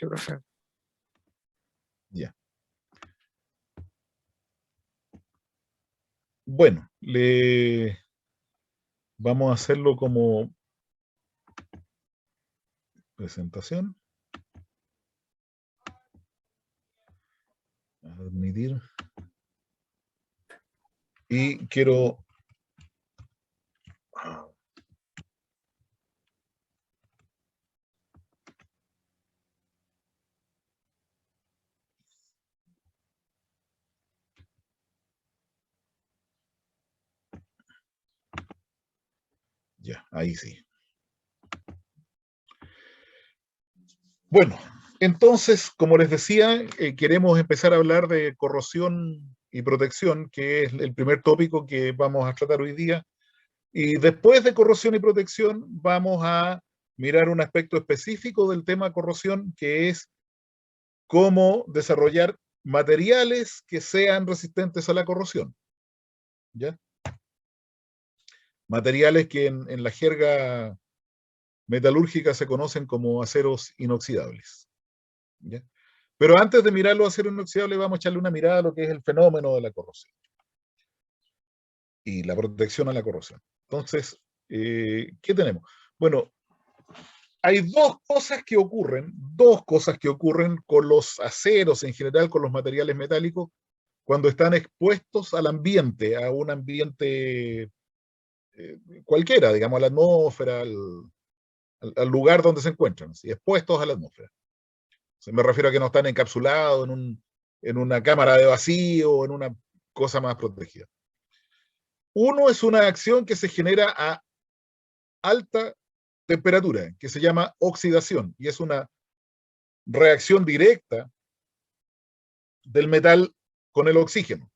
Sí, profe. Ya. Bueno, vamos a hacerlo como presentación. Admitir. Y quiero... Ya, ahí sí. Bueno, entonces, como les decía, queremos empezar a hablar de corrosión y protección, que es el primer tópico que vamos a tratar hoy día. Y después de corrosión y protección, vamos a mirar un aspecto específico del tema corrosión, que es cómo desarrollar materiales que sean resistentes a la corrosión. ¿Ya? Materiales que en la jerga metalúrgica se conocen como aceros inoxidables. ¿Ya? Pero antes de mirar los aceros inoxidables, vamos a echarle una mirada a lo que es el fenómeno de la corrosión y la protección a la corrosión. Entonces, ¿qué tenemos? Bueno, hay dos cosas que ocurren con los aceros en general, con los materiales metálicos, cuando están expuestos al ambiente, a un ambiente cualquiera, digamos, a la atmósfera, al lugar donde se encuentran, ¿sí? Expuestos a la atmósfera. Me refiero a que no están encapsulados en una cámara de vacío o en una cosa más protegida. Uno es una acción que se genera a alta temperatura, que se llama oxidación, y es una reacción directa del metal con el oxígeno,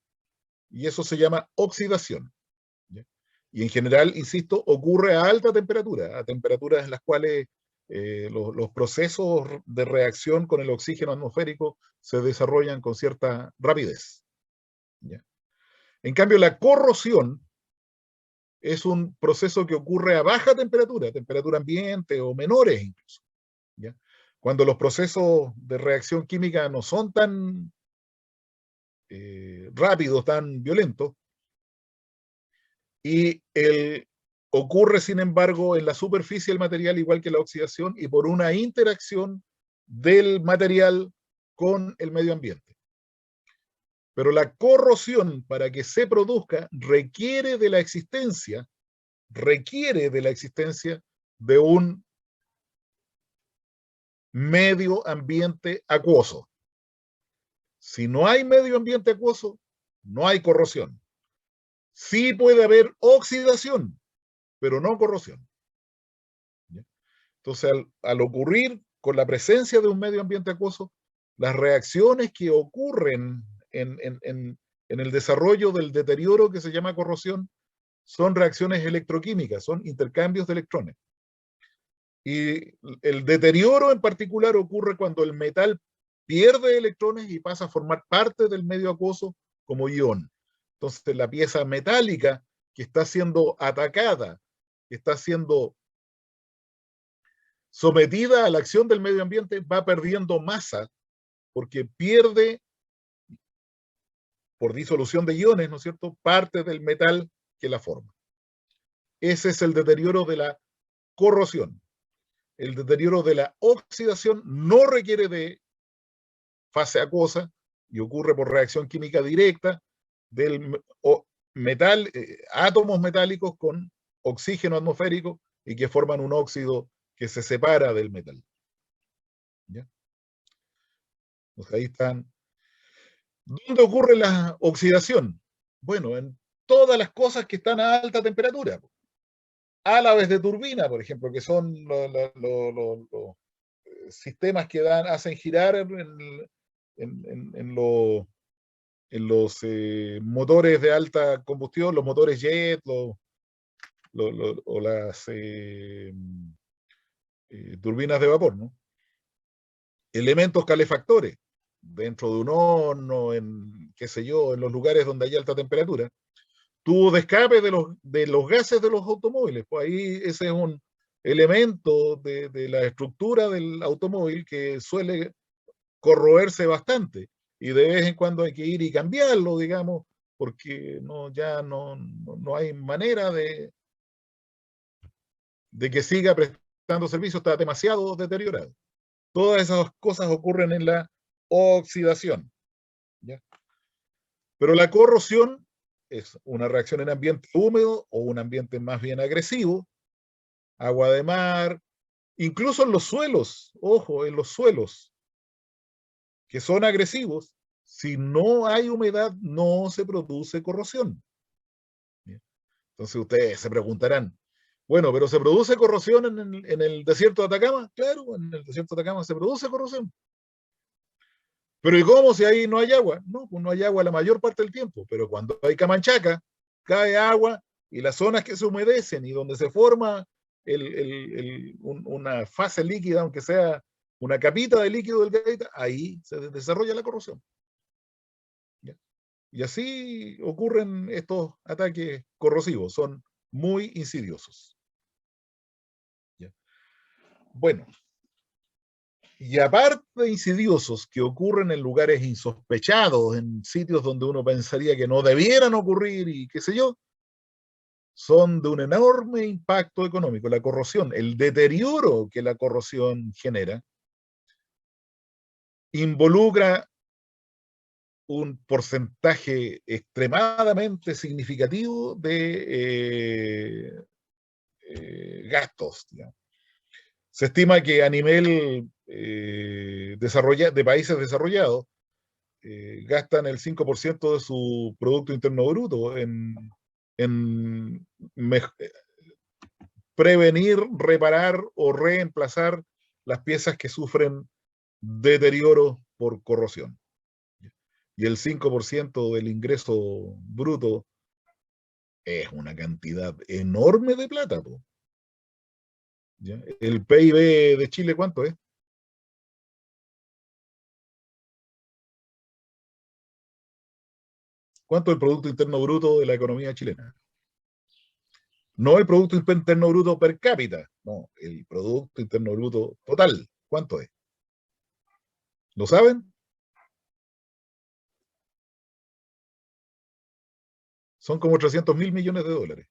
y eso se llama oxidación. ¿Ya? Y en general, insisto, ocurre a alta temperatura, a temperaturas en las cuales los procesos de reacción con el oxígeno atmosférico se desarrollan con cierta rapidez. ¿Ya? En cambio, la corrosión es un proceso que ocurre a baja temperatura, temperatura ambiente o menores incluso. ¿Ya? Cuando los procesos de reacción química no son tan rápidos, tan violentos, y ocurre, sin embargo, en la superficie del material, igual que la oxidación, y por una interacción del material con el medio ambiente. Pero la corrosión, para que se produzca, requiere de la existencia de un medio ambiente acuoso. Si no hay medio ambiente acuoso, no hay corrosión. Sí puede haber oxidación, pero no corrosión. ¿Ya? Entonces, al ocurrir con la presencia de un medio ambiente acuoso, las reacciones que ocurren en el desarrollo del deterioro que se llama corrosión son reacciones electroquímicas, son intercambios de electrones. Y el deterioro en particular ocurre cuando el metal pierde electrones y pasa a formar parte del medio acuoso como ion. Entonces la pieza metálica que está siendo atacada, que está siendo sometida a la acción del medio ambiente, va perdiendo masa porque pierde, por disolución de iones, ¿no es cierto?, parte del metal que la forma. Ese es el deterioro de la corrosión. El deterioro de la oxidación no requiere de fase acuosa y ocurre por reacción química directa del metal, átomos metálicos con oxígeno atmosférico y que forman un óxido que se separa del metal. ¿Ya? Pues ahí están. ¿Dónde ocurre la oxidación? Bueno, en todas las cosas que están a alta temperatura. Álabes de turbina, por ejemplo, que son los sistemas que hacen girar en los motores de alta combustión, los motores jet, o las turbinas de vapor, ¿no? Elementos calefactores dentro de un horno, qué sé yo, en los lugares donde hay alta temperatura. Tubo de escape de los gases de los automóviles, pues ahí ese es elemento de la estructura del automóvil que suele corroerse bastante y de vez en cuando hay que ir y cambiarlo, digamos, porque ya no hay manera de que siga prestando servicio, está demasiado deteriorado. Todas esas cosas ocurren en la oxidación, ¿ya? Pero la corrosión es una reacción en ambiente húmedo o un ambiente más bien agresivo, agua de mar, incluso en los suelos, ojo, en los suelos que son agresivos, si no hay humedad no se produce corrosión. Entonces ustedes se preguntarán, bueno, pero ¿se produce corrosión en el desierto de Atacama? Claro, en el desierto de Atacama se produce corrosión. Pero ¿y cómo si ahí no hay agua? No, pues no hay agua la mayor parte del tiempo, pero cuando hay Camanchaca, cae agua y las zonas que se humedecen y donde se forma una fase líquida, aunque sea una capita de líquido delgadita, ahí se desarrolla la corrosión. ¿Ya? Y así ocurren estos ataques corrosivos, son muy insidiosos. ¿Ya? Bueno, y aparte de insidiosos que ocurren en lugares insospechados, en sitios donde uno pensaría que no debieran ocurrir y qué sé yo, son de un enorme impacto económico. La corrosión, el deterioro que la corrosión genera, involucra un porcentaje extremadamente significativo de gastos, digamos. Se estima que a nivel de países desarrollados gastan el 5% de su Producto Interno Bruto en prevenir, reparar o reemplazar las piezas que sufren deterioro por corrosión. Y el 5% del ingreso bruto es una cantidad enorme de plata. ¿Ya? ¿El PIB de Chile cuánto es? ¿Cuánto es el Producto Interno Bruto de la economía chilena? No el Producto Interno Bruto per cápita, no, el Producto Interno Bruto total. ¿Cuánto es? ¿Lo saben? Son como 300.000 millones de dólares.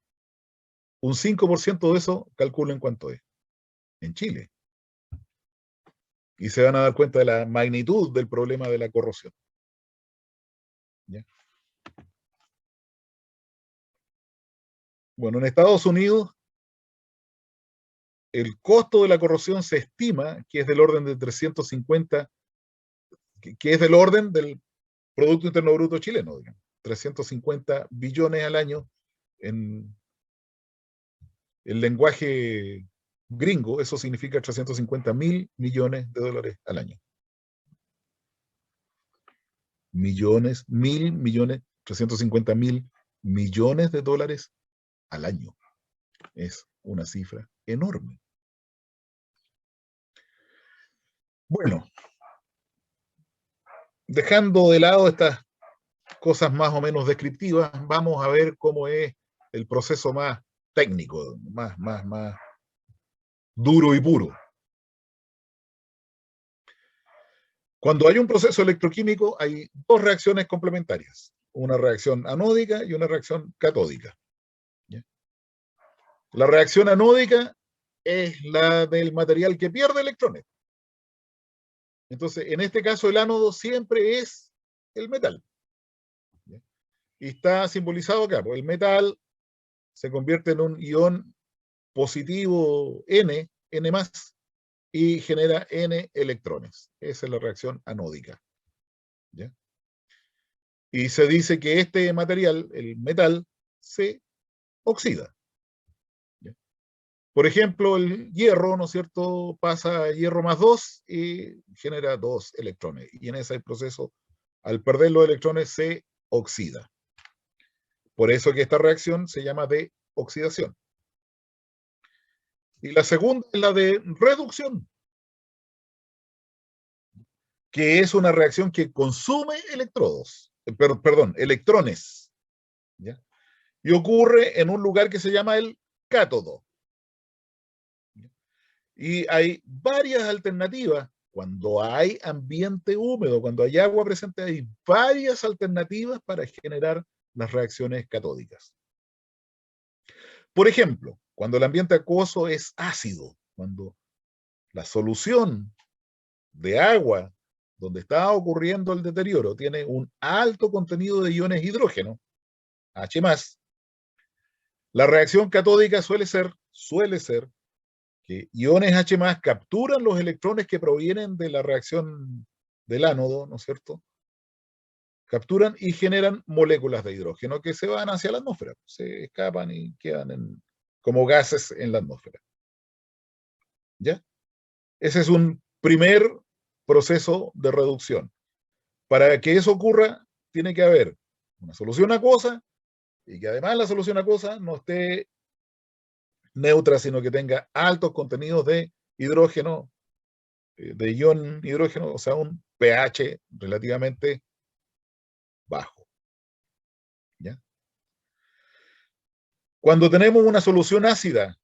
Un 5% de eso, calculen cuánto es. En Chile. Y se van a dar cuenta de la magnitud del problema de la corrosión. ¿Ya? Bueno, en Estados Unidos, el costo de la corrosión se estima que es del orden de 350, que es del orden del Producto Interno Bruto chileno, digamos. 350 billones al año en el lenguaje gringo, eso significa 350.000 millones de dólares al año. Millones, 1.000 millones, 350.000 millones de dólares al año. Es una cifra enorme. Bueno, dejando de lado estas cosas más o menos descriptivas, vamos a ver cómo es el proceso más técnico, más duro y puro. Cuando hay un proceso electroquímico hay dos reacciones complementarias, una reacción anódica y una reacción catódica. ¿Ya? La reacción anódica es la del material que pierde electrones. Entonces, en este caso, el ánodo siempre es el metal. ¿Ya? Y está simbolizado acá, pues el metal se convierte en un ion positivo N más, y genera N electrones. Esa es la reacción anódica. ¿Ya? Y se dice que este material, el metal, se oxida. ¿Ya? Por ejemplo, el hierro, ¿no es cierto?, pasa a hierro más 2 y genera 2 electrones. Y en ese proceso, al perder los electrones, se oxida. Por eso que esta reacción se llama de oxidación. Y la segunda es la de reducción, que es una reacción que consume electrones. ¿Ya? Y ocurre en un lugar que se llama el cátodo. Y hay varias alternativas. Cuando hay ambiente húmedo, cuando hay agua presente, hay varias alternativas para generar las reacciones catódicas. Por ejemplo, cuando el ambiente acuoso es ácido, cuando la solución de agua donde está ocurriendo el deterioro tiene un alto contenido de iones hidrógeno, H+, la reacción catódica suele ser que iones H+ capturan los electrones que provienen de la reacción del ánodo, ¿no es cierto? Capturan y generan moléculas de hidrógeno que se van hacia la atmósfera, se escapan y quedan como gases en la atmósfera. ¿Ya? Ese es un primer proceso de reducción. Para que eso ocurra, tiene que haber una solución acuosa y que además la solución acuosa no esté neutra, sino que tenga altos contenidos de hidrógeno, de ion hidrógeno, o sea, un pH relativamente bajo. ¿Ya? Cuando tenemos una solución ácida,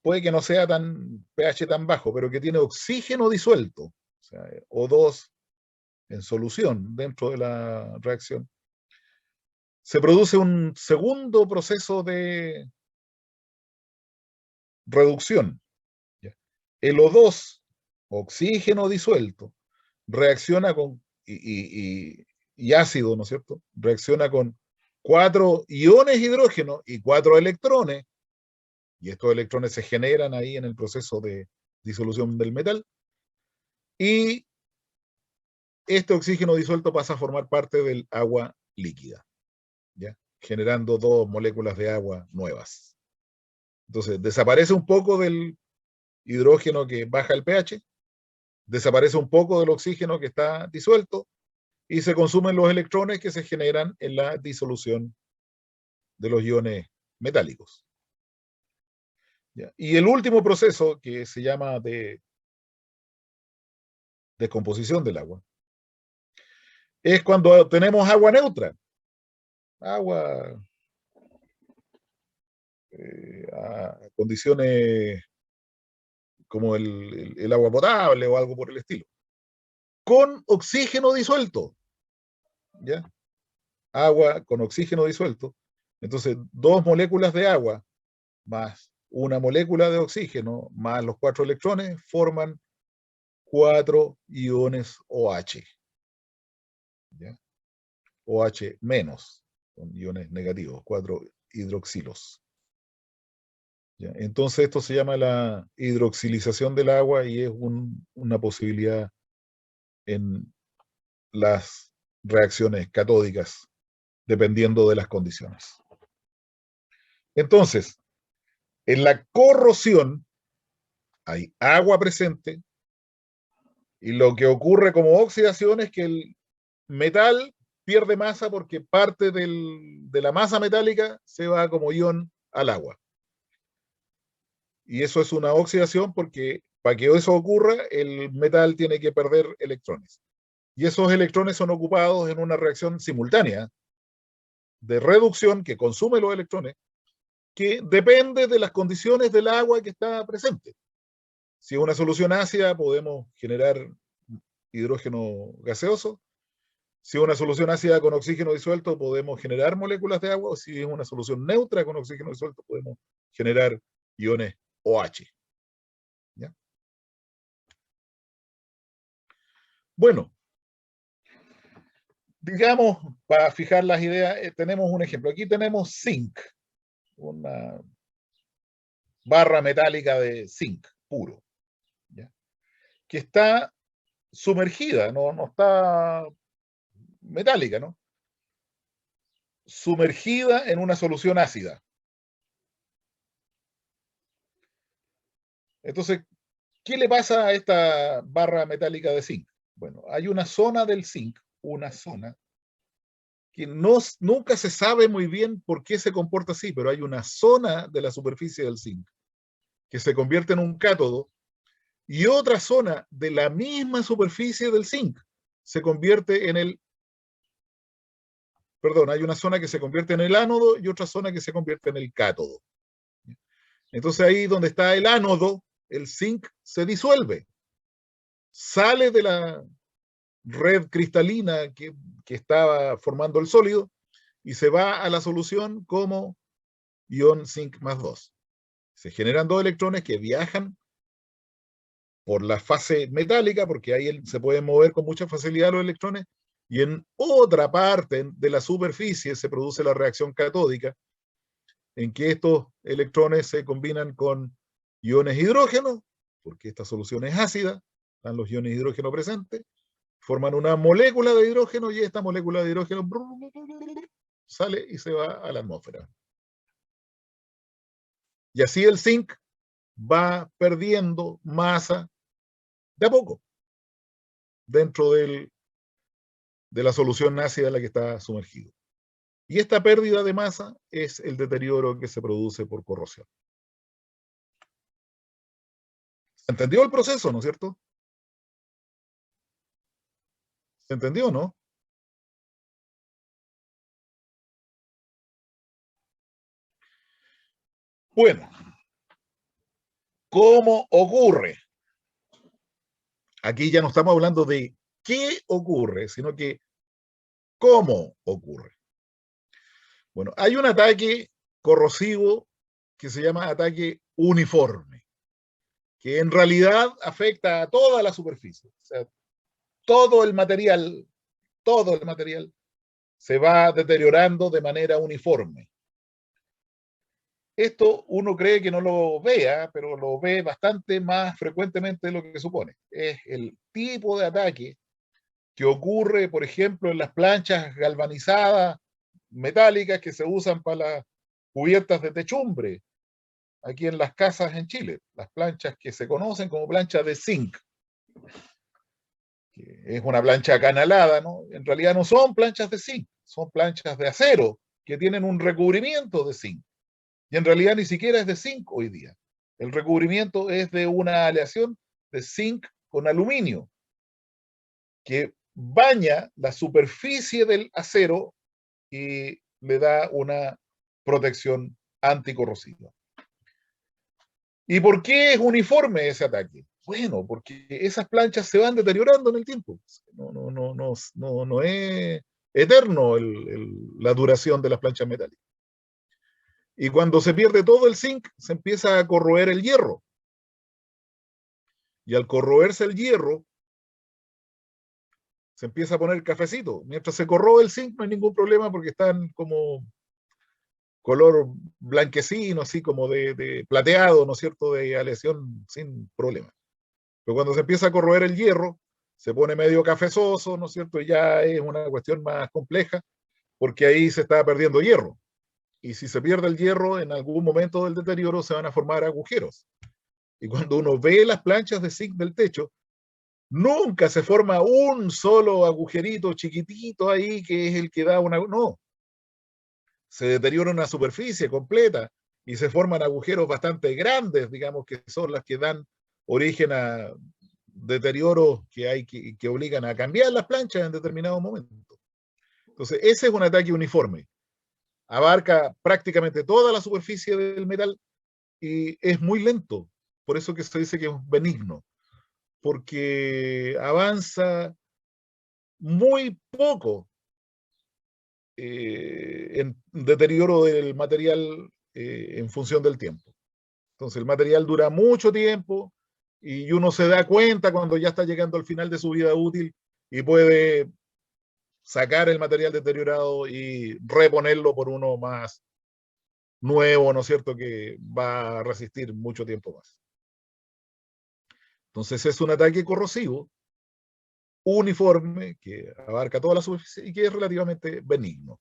puede que no sea tan pH tan bajo, pero que tiene oxígeno disuelto, o sea, O2 en solución dentro de la reacción, se produce un segundo proceso de reducción. ¿Ya? El O2, oxígeno disuelto, reacciona con, y ácido, ¿no es cierto? Reacciona con 4 iones hidrógeno y 4 electrones, y estos electrones se generan ahí en el proceso de disolución del metal, y este oxígeno disuelto pasa a formar parte del agua líquida, ¿ya? Generando 2 moléculas de agua nuevas. Entonces, desaparece un poco del hidrógeno que baja el pH, desaparece un poco del oxígeno que está disuelto y se consumen los electrones que se generan en la disolución de los iones metálicos. ¿Ya? Y el último proceso, que se llama de descomposición del agua, es cuando tenemos agua neutra, agua a condiciones como el agua potable o algo por el estilo, con oxígeno disuelto, ¿ya? Agua con oxígeno disuelto. Entonces, 2 moléculas de agua más una molécula de oxígeno más los 4 electrones forman 4 iones OH. ¿Ya? OH menos, son iones negativos, 4 hidroxilos. ¿Ya? Entonces esto se llama la hidroxilización del agua y es una posibilidad en las reacciones catódicas, dependiendo de las condiciones. Entonces, en la corrosión hay agua presente y lo que ocurre como oxidación es que el metal pierde masa porque parte de la masa metálica se va como ion al agua. Y eso es una oxidación porque para que eso ocurra, el metal tiene que perder electrones. Y esos electrones son ocupados en una reacción simultánea de reducción que consume los electrones, que depende de las condiciones del agua que está presente. Si es una solución ácida, podemos generar hidrógeno gaseoso. Si es una solución ácida con oxígeno disuelto, podemos generar moléculas de agua. O si es una solución neutra con oxígeno disuelto, podemos generar iones OH. ¿Ya? Bueno, digamos, para fijar las ideas, tenemos un ejemplo. Aquí tenemos zinc, una barra metálica de zinc puro, ¿ya? Que está sumergida, no está metálica, ¿no? Sumergida en una solución ácida. Entonces, ¿qué le pasa a esta barra metálica de zinc? Bueno, hay una zona del zinc, una zona, que nunca se sabe muy bien por qué se comporta así, pero hay una zona de la superficie del zinc que se convierte en un cátodo y otra zona de la misma superficie del zinc se convierte en hay una zona que se convierte en el ánodo y otra zona que se convierte en el cátodo. Entonces ahí donde está el ánodo, el zinc se disuelve, sale de la red cristalina que estaba formando el sólido y se va a la solución como ion zinc más 2. Se generan dos electrones que viajan por la fase metálica, porque ahí se pueden mover con mucha facilidad los electrones, y en otra parte de la superficie se produce la reacción catódica, en que estos electrones se combinan con iones hidrógeno, porque esta solución es ácida, están los iones hidrógeno presentes, forman una molécula de hidrógeno y esta molécula de hidrógeno sale y se va a la atmósfera. Y así el zinc va perdiendo masa de a poco dentro de la solución ácida en la que está sumergido. Y esta pérdida de masa es el deterioro que se produce por corrosión. ¿Se entendió el proceso, no es cierto? ¿Se entendió, no? Bueno, ¿cómo ocurre? Aquí ya no estamos hablando de qué ocurre, sino que cómo ocurre. Bueno, hay un ataque corrosivo que se llama ataque uniforme, que en realidad afecta a toda la superficie. O sea, todo el material se va deteriorando de manera uniforme. Esto uno cree que no lo vea, pero lo ve bastante más frecuentemente de lo que supone. Es el tipo de ataque que ocurre, por ejemplo, en las planchas galvanizadas metálicas que se usan para las cubiertas de techumbre, aquí en las casas en Chile, las planchas que se conocen como planchas de zinc, que es una plancha acanalada, ¿no? En realidad no son planchas de zinc, son planchas de acero que tienen un recubrimiento de zinc. Y en realidad ni siquiera es de zinc hoy día. El recubrimiento es de una aleación de zinc con aluminio que baña la superficie del acero y le da una protección anticorrosiva. ¿Y por qué es uniforme ese ataque? Bueno, porque esas planchas se van deteriorando en el tiempo. No es eterno la duración de las planchas metálicas. Y cuando se pierde todo el zinc, se empieza a corroer el hierro. Y al corroerse el hierro, se empieza a poner cafecito. Mientras se corroe el zinc, no hay ningún problema porque están como color blanquecino, así como de plateado, ¿no es cierto?, de aleación sin problema. Pero cuando se empieza a corroer el hierro, se pone medio cafezoso, ¿no es cierto?, y ya es una cuestión más compleja, porque ahí se está perdiendo hierro. Y si se pierde el hierro, en algún momento del deterioro se van a formar agujeros. Y cuando uno ve las planchas de zinc del techo, nunca se forma un solo agujerito chiquitito ahí que es el que da una... No, se deteriora una superficie completa y se forman agujeros bastante grandes, digamos, que son las que dan origen a deterioros que obligan a cambiar las planchas en determinado momento. Entonces, ese es un ataque uniforme. Abarca prácticamente toda la superficie del metal y es muy lento. Por eso que se dice que es benigno, porque avanza muy poco en deterioro del material en función del tiempo. Entonces el material dura mucho tiempo y uno se da cuenta cuando ya está llegando al final de su vida útil y puede sacar el material deteriorado y reponerlo por uno más nuevo, ¿no es cierto?, que va a resistir mucho tiempo más. Entonces es un ataque corrosivo, uniforme, que abarca toda la superficie y que es relativamente benigno,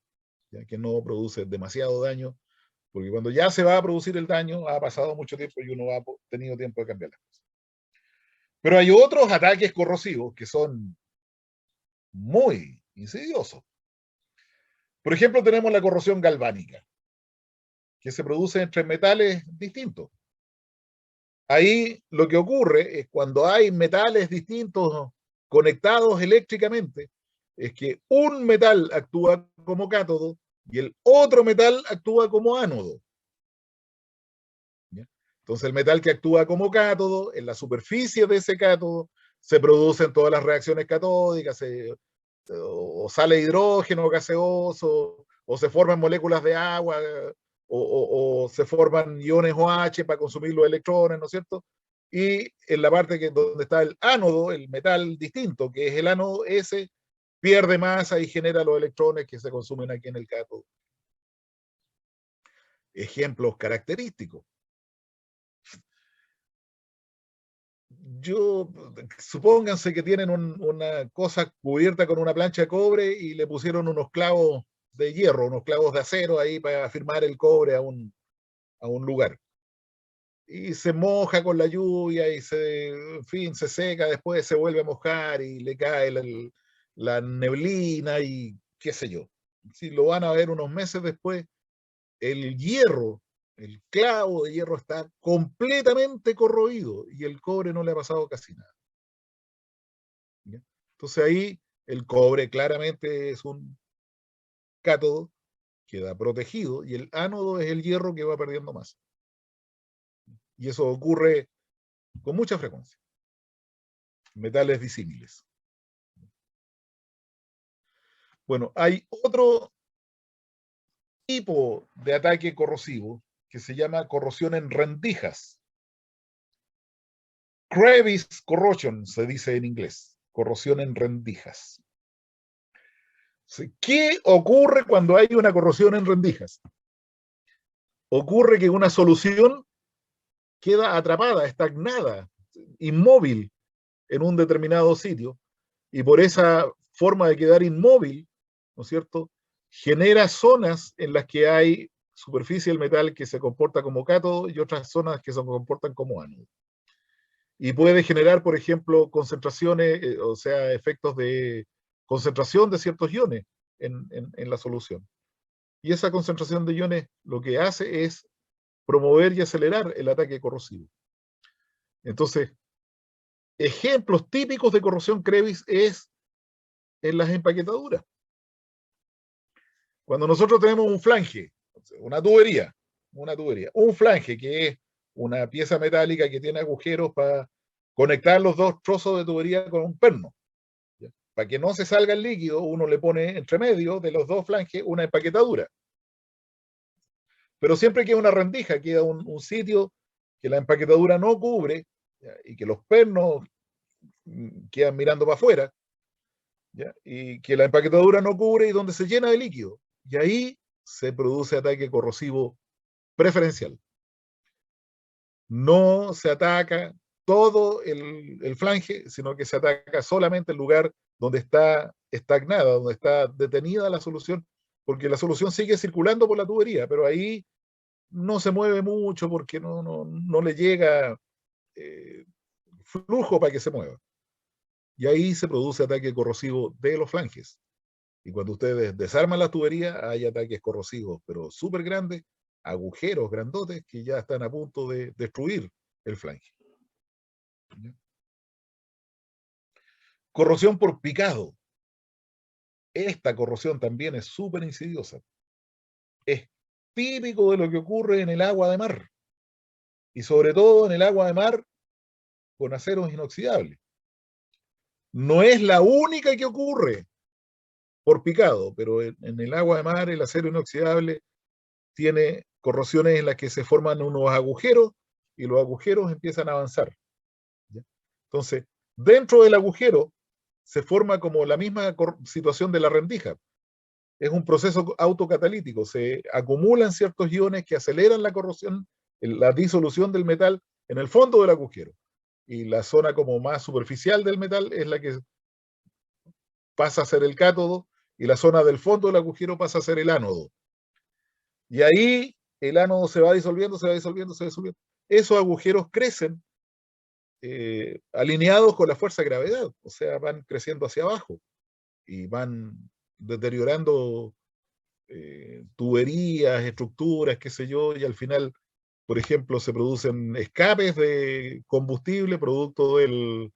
ya que no produce demasiado daño, porque cuando ya se va a producir el daño, ha pasado mucho tiempo y uno ha tenido tiempo de cambiar las cosas. Pero hay otros ataques corrosivos que son muy insidiosos. Por ejemplo, tenemos la corrosión galvánica, que se produce entre metales distintos. Ahí lo que ocurre es cuando hay metales distintos conectados eléctricamente, es que un metal actúa como cátodo y el otro metal actúa como ánodo. ¿Ya? Entonces el metal que actúa como cátodo, en la superficie de ese cátodo, se producen todas las reacciones catódicas, o sale hidrógeno gaseoso, o se forman moléculas de agua, o se forman iones OH para consumir los electrones, ¿no es cierto? Y en la parte donde está el ánodo, el metal distinto, que es el ánodo, ese pierde masa y genera los electrones que se consumen aquí en el cátodo. Ejemplos característicos. Supónganse que tienen una cosa cubierta con una plancha de cobre y le pusieron unos clavos de hierro, unos clavos de acero ahí para firmar el cobre a un lugar. Y se moja con la lluvia y en fin, se seca, después se vuelve a mojar y le cae la neblina y qué sé yo. Si lo van a ver unos meses después, el hierro, el clavo de hierro está completamente corroído y el cobre no le ha pasado casi nada. ¿Ya? Entonces ahí el cobre claramente es un cátodo, queda protegido, y el ánodo es el hierro que va perdiendo masa. Y eso ocurre con mucha frecuencia. Metales disímiles. Bueno, hay otro tipo de ataque corrosivo que se llama corrosión en rendijas. Crevice corrosion se dice en inglés, corrosión en rendijas. ¿Qué ocurre cuando hay una corrosión en rendijas? Ocurre que una solución queda atrapada, estagnada, inmóvil en un determinado sitio, y por esa forma de quedar inmóvil, ¿no es cierto?, genera zonas en las que hay superficie del metal que se comporta como cátodo y otras zonas que se comportan como ánodo. Y puede generar, por ejemplo, concentraciones, o sea, efectos de concentración de ciertos iones en la solución. Y esa concentración de iones lo que hace es promover y acelerar el ataque corrosivo. Entonces, ejemplos típicos de corrosión Crevice es en las empaquetaduras. Cuando nosotros tenemos un flange, una tubería, un flange que es una pieza metálica que tiene agujeros para conectar los dos trozos de tubería con un perno. ¿Ya? Para que no se salga el líquido, uno le pone entre medio de los dos flanges una empaquetadura. Pero siempre queda una rendija, queda un sitio que la empaquetadura no cubre, ¿ya? Y que los pernos quedan mirando para afuera, ¿ya? Y que la empaquetadura no cubre y donde se llena de líquido. Y ahí se produce ataque corrosivo preferencial. No se ataca todo el flange, sino que se ataca solamente el lugar donde está estagnada, donde está detenida la solución, porque la solución sigue circulando por la tubería, pero ahí no se mueve mucho porque no le llega flujo para que se mueva. Y ahí se produce ataque corrosivo de los flanges. Y cuando ustedes desarman la tubería, hay ataques corrosivos, pero súper grandes, agujeros grandotes que ya están a punto de destruir el flange. Corrosión por picado. Esta corrosión también es súper insidiosa. Es típico de lo que ocurre en el agua de mar. Y sobre todo en el agua de mar con aceros inoxidables. No es la única que ocurre por picado, pero en el agua de mar el acero inoxidable tiene corrosiones en las que se forman unos agujeros y los agujeros empiezan a avanzar. ¿Ya? Entonces, dentro del agujero se forma como la misma situación de la rendija. Es un proceso autocatalítico, se acumulan ciertos iones que aceleran la corrosión, la disolución del metal en el fondo del agujero. Y la zona como más superficial del metal es la que pasa a ser el cátodo y la zona del fondo del agujero pasa a ser el ánodo. Y ahí el ánodo se va disolviendo, se va disolviendo, se va disolviendo. Esos agujeros crecen alineados con la fuerza de gravedad, o sea, van creciendo hacia abajo y van deteriorando tuberías, estructuras, qué sé yo, y al final, por ejemplo, se producen escapes de combustible producto del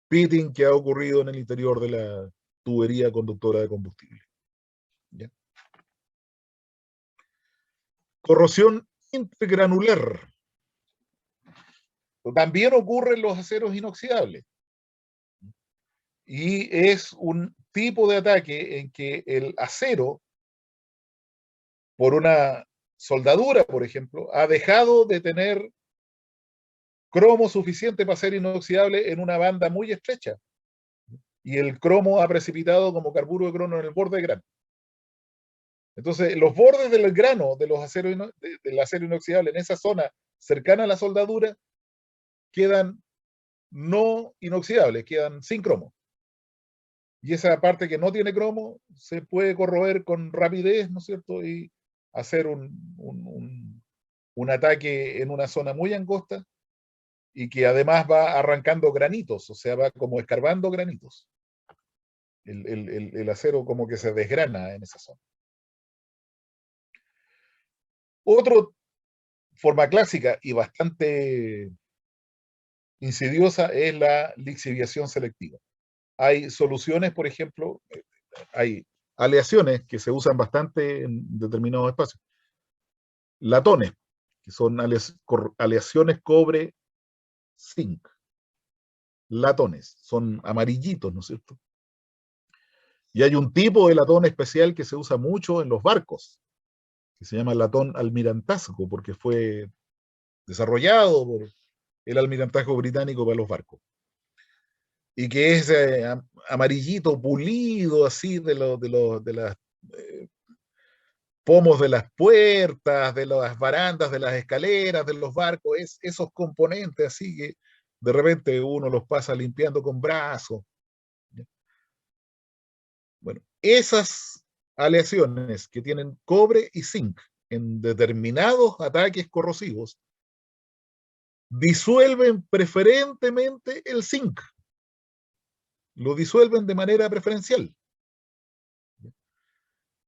pitting que ha ocurrido en el interior de la tubería conductora de combustible. ¿Ya? Corrosión intergranular. También ocurre en los aceros inoxidables. Y es un tipo de ataque en que el acero, por una soldadura, por ejemplo, ha dejado de tener cromo suficiente para ser inoxidable en una banda muy estrecha. Y el cromo ha precipitado como carburo de cromo en el borde del grano. Entonces, los bordes del grano de los aceros del acero inoxidable en esa zona cercana a la soldadura quedan no inoxidables, quedan sin cromo. Y esa parte que no tiene cromo se puede corroer con rapidez, ¿no es cierto? Y hacer un ataque en una zona muy angosta y que además va arrancando granitos, o sea, va como escarbando granitos. El acero como que se desgrana en esa zona. Otra forma clásica y bastante insidiosa es la lixiviación selectiva. Hay soluciones, por ejemplo, hay aleaciones que se usan bastante en determinados espacios. Latones, que son aleaciones cobre-zinc. Latones, son amarillitos, ¿no es cierto? Y hay un tipo de latón especial que se usa mucho en los barcos, que se llama latón almirantazgo, porque fue desarrollado por el almirantazgo británico para los barcos. Y que es amarillito, pulido, así, de las pomos de las puertas, de las barandas, de las escaleras, de los barcos, esos componentes así que de repente uno los pasa limpiando con brazos. Bueno, esas aleaciones que tienen cobre y zinc en determinados ataques corrosivos disuelven preferentemente el zinc, lo disuelven de manera preferencial.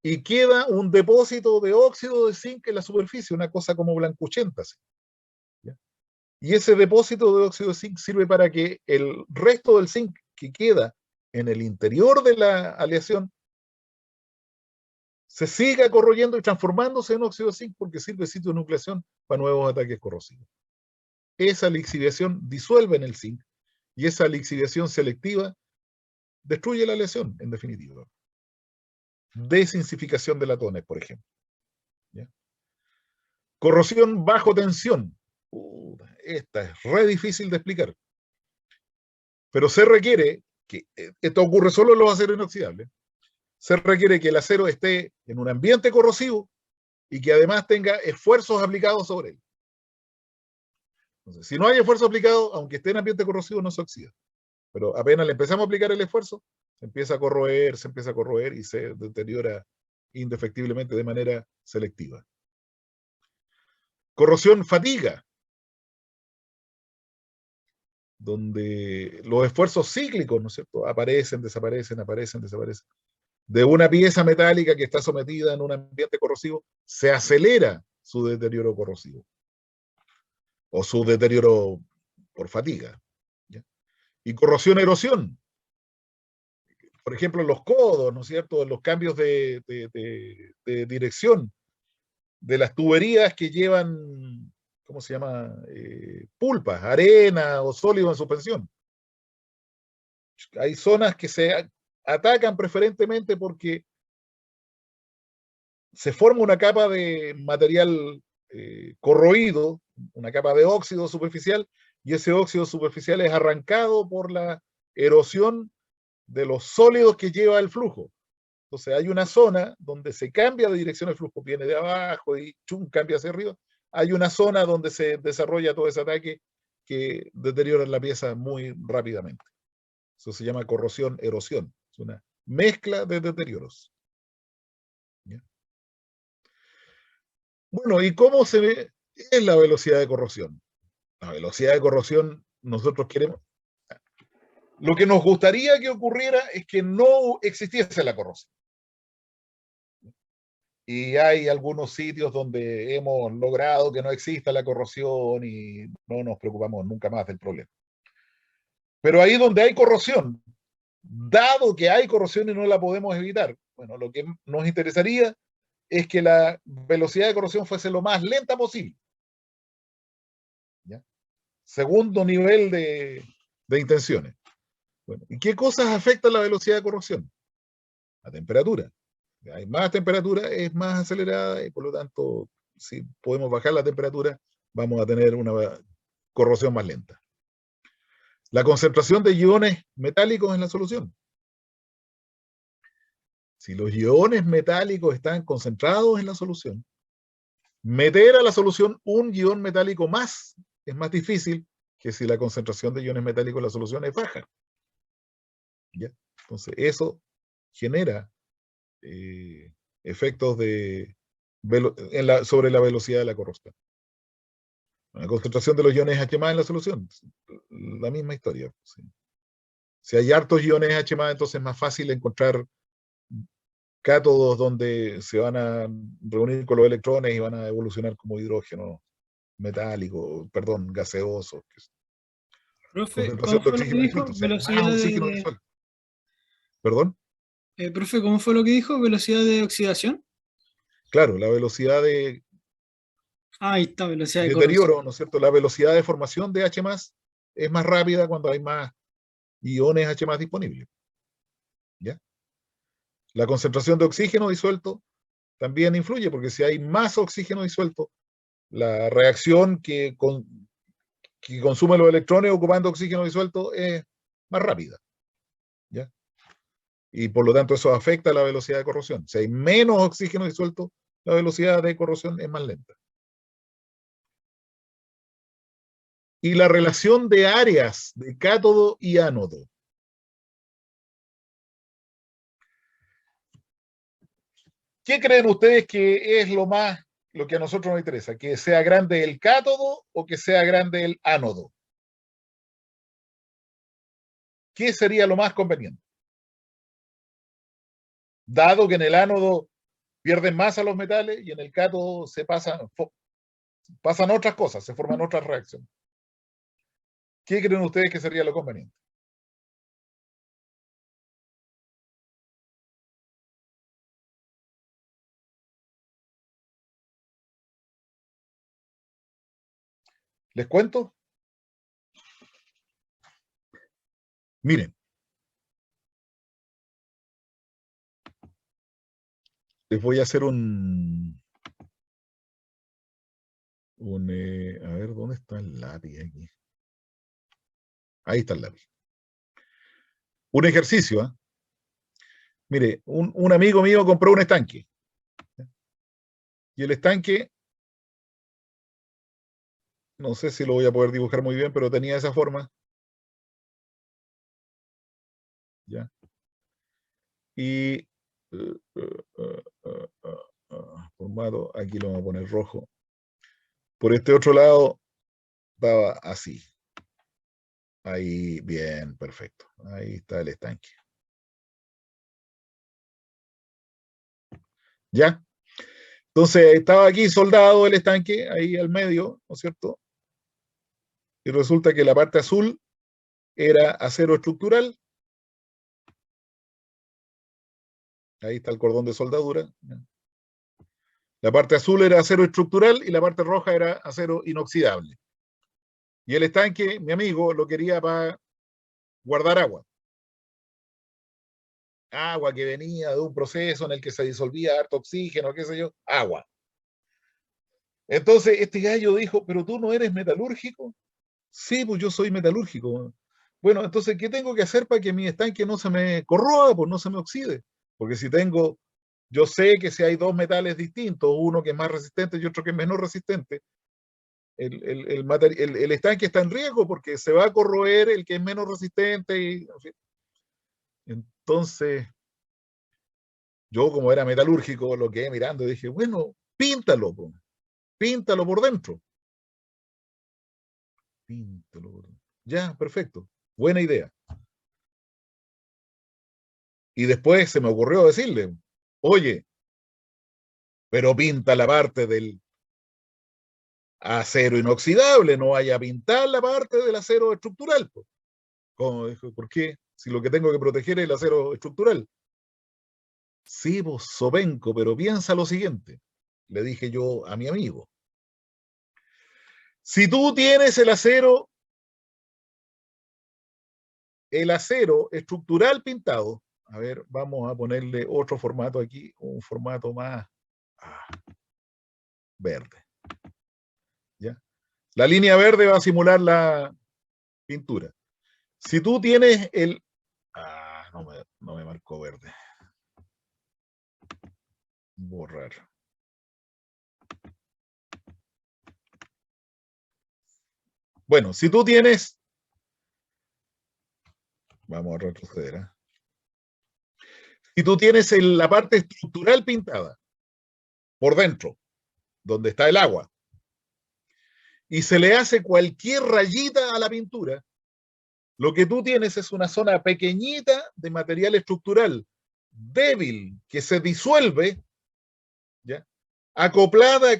Y queda un depósito de óxido de zinc en la superficie, una cosa como blancuchenta. ¿Sí? Y ese depósito de óxido de zinc sirve para que el resto del zinc que queda en el interior de la aleación se siga corroyendo y transformándose en óxido de zinc porque sirve de sitio de nucleación para nuevos ataques corrosivos. Esa lixiviación disuelve en el zinc y esa lixiviación selectiva destruye la aleación, en definitiva. Desinsificación de latones, por ejemplo. ¿Ya? Corrosión bajo tensión. Esta es re difícil de explicar. Pero se requiere que, esto ocurre solo en los aceros inoxidables, se requiere que el acero esté en un ambiente corrosivo y que además tenga esfuerzos aplicados sobre él. Entonces, si no hay esfuerzo aplicado, aunque esté en ambiente corrosivo, no se oxida. Pero apenas le empezamos a aplicar el esfuerzo, se empieza a corroer y se deteriora indefectiblemente de manera selectiva. Corrosión fatiga, donde los esfuerzos cíclicos, ¿no es cierto?, aparecen, desaparecen, aparecen, desaparecen. De una pieza metálica que está sometida en un ambiente corrosivo, se acelera su deterioro corrosivo o su deterioro por fatiga. ¿Ya? Y corrosión-erosión, por ejemplo, en los codos, ¿no es cierto?, en los cambios de dirección de las tuberías que llevan, ¿cómo se llama?, pulpas, arena o sólido en suspensión. Hay zonas que se atacan preferentemente porque se forma una capa de material corroído, una capa de óxido superficial, y ese óxido superficial es arrancado por la erosión de los sólidos que lleva el flujo. Entonces hay una zona donde se cambia de dirección el flujo, viene de abajo y chum, cambia hacia arriba. Hay una zona donde se desarrolla todo ese ataque que deteriora la pieza muy rápidamente. Eso se llama corrosión-erosión. Es una mezcla de deterioros. ¿Ya? Bueno, ¿y cómo se ve? Es la velocidad de corrosión. La velocidad de corrosión, nosotros queremos. Lo que nos gustaría que ocurriera es que no existiese la corrosión. Y hay algunos sitios donde hemos logrado que no exista la corrosión y no nos preocupamos nunca más del problema. Pero ahí donde hay corrosión, dado que hay corrosión y no la podemos evitar, bueno, lo que nos interesaría es que la velocidad de corrosión fuese lo más lenta posible. ¿Ya? segundo nivel de intenciones. Bueno, ¿y qué cosas afectan la velocidad de corrosión? La temperatura. Hay más temperatura, es más acelerada y por lo tanto, si podemos bajar la temperatura, vamos a tener una corrosión más lenta. La concentración de iones metálicos en la solución. Si los iones metálicos están concentrados en la solución, meter a la solución un ion metálico más es más difícil que si la concentración de iones metálicos en la solución es baja. ¿Ya? Entonces, eso genera efectos sobre la velocidad de la corrosión. La concentración de los iones H+ en la solución, la misma historia. ¿Sí? Si hay hartos iones H+, entonces es más fácil encontrar cátodos donde se van a reunir con los electrones y van a evolucionar como hidrógeno metálico, perdón, gaseoso. Profe, ¿cómo Concentración de fue lo que oxígeno dijo? disuelto, o sea, más Velocidad oxígeno de... disuelto. ¿Perdón? Profe, ¿cómo fue lo que dijo? ¿Velocidad de oxidación? Claro, la velocidad de Ah, ahí está, velocidad de corrosión. deterioro, ¿no es cierto? La velocidad de formación de H+ es más rápida cuando hay más iones H+ disponibles. ¿Ya? La concentración de oxígeno disuelto también influye, porque si hay más oxígeno disuelto, la reacción que consume los electrones ocupando oxígeno disuelto es más rápida. ¿Ya? Y por lo tanto eso afecta la velocidad de corrosión. Si hay menos oxígeno disuelto, la velocidad de corrosión es más lenta. Y la relación de áreas de cátodo y ánodo. ¿Qué creen ustedes que es lo que a nosotros nos interesa? ¿Que sea grande el cátodo o que sea grande el ánodo? ¿Qué sería lo más conveniente? Dado que en el ánodo pierden masa los metales y en el cátodo pasan otras cosas, se forman otras reacciones. ¿Qué creen ustedes que sería lo conveniente? ¿Les cuento? Miren, les voy a hacer a ver, ¿dónde está el lápiz aquí? Ahí está el lápiz. Un ejercicio, ¿eh? Mire, un amigo mío compró un estanque. Y el estanque, no sé si lo voy a poder dibujar muy bien, pero tenía esa forma. ¿Ya? Y formato, aquí lo vamos a poner rojo. Por este otro lado, estaba así. Ahí, bien, perfecto. Ahí está el estanque. ¿Ya? Entonces, estaba aquí soldado el estanque, ahí al medio, ¿no es cierto? Y resulta que la parte azul era acero estructural. Ahí está el cordón de soldadura. La parte azul era acero estructural y la parte roja era acero inoxidable. Y el estanque, mi amigo, lo quería para guardar agua. Agua que venía de un proceso en el que se disolvía harto oxígeno, qué sé yo, agua. Entonces este gallo dijo, pero tú no eres metalúrgico. Sí, pues yo soy metalúrgico. Bueno, entonces, ¿qué tengo que hacer para que mi estanque no se me corroa, pues no se me oxide? Porque si tengo, yo sé que si hay dos metales distintos, uno que es más resistente y otro que es menos resistente, el estanque está en riesgo porque se va a corroer el que es menos resistente. En fin. Entonces, yo como era metalúrgico, lo quedé mirando y dije, bueno, píntalo, píntalo por dentro. Píntalo por dentro. Ya, perfecto. Buena idea. Y después se me ocurrió decirle, oye, pero pinta la parte del acero inoxidable, no vaya a pintar la parte del acero estructural. ¿Cómo? Dijo, ¿por qué? Si lo que tengo que proteger es el acero estructural. Sí, vos, Sopenco, pero piensa lo siguiente, le dije yo a mi amigo. Si tú tienes el acero el acero estructural pintado, a ver, vamos a ponerle otro formato aquí, un formato más verde. ¿Ya? La línea verde va a simular la pintura. Si tú tienes el... no me marcó verde. Borrar. Bueno, si tú tienes... Vamos a retroceder. Si tú tienes la parte estructural pintada por dentro, donde está el agua, y se le hace cualquier rayita a la pintura, lo que tú tienes es una zona pequeñita de material estructural débil que se disuelve, ¿ya? Acoplada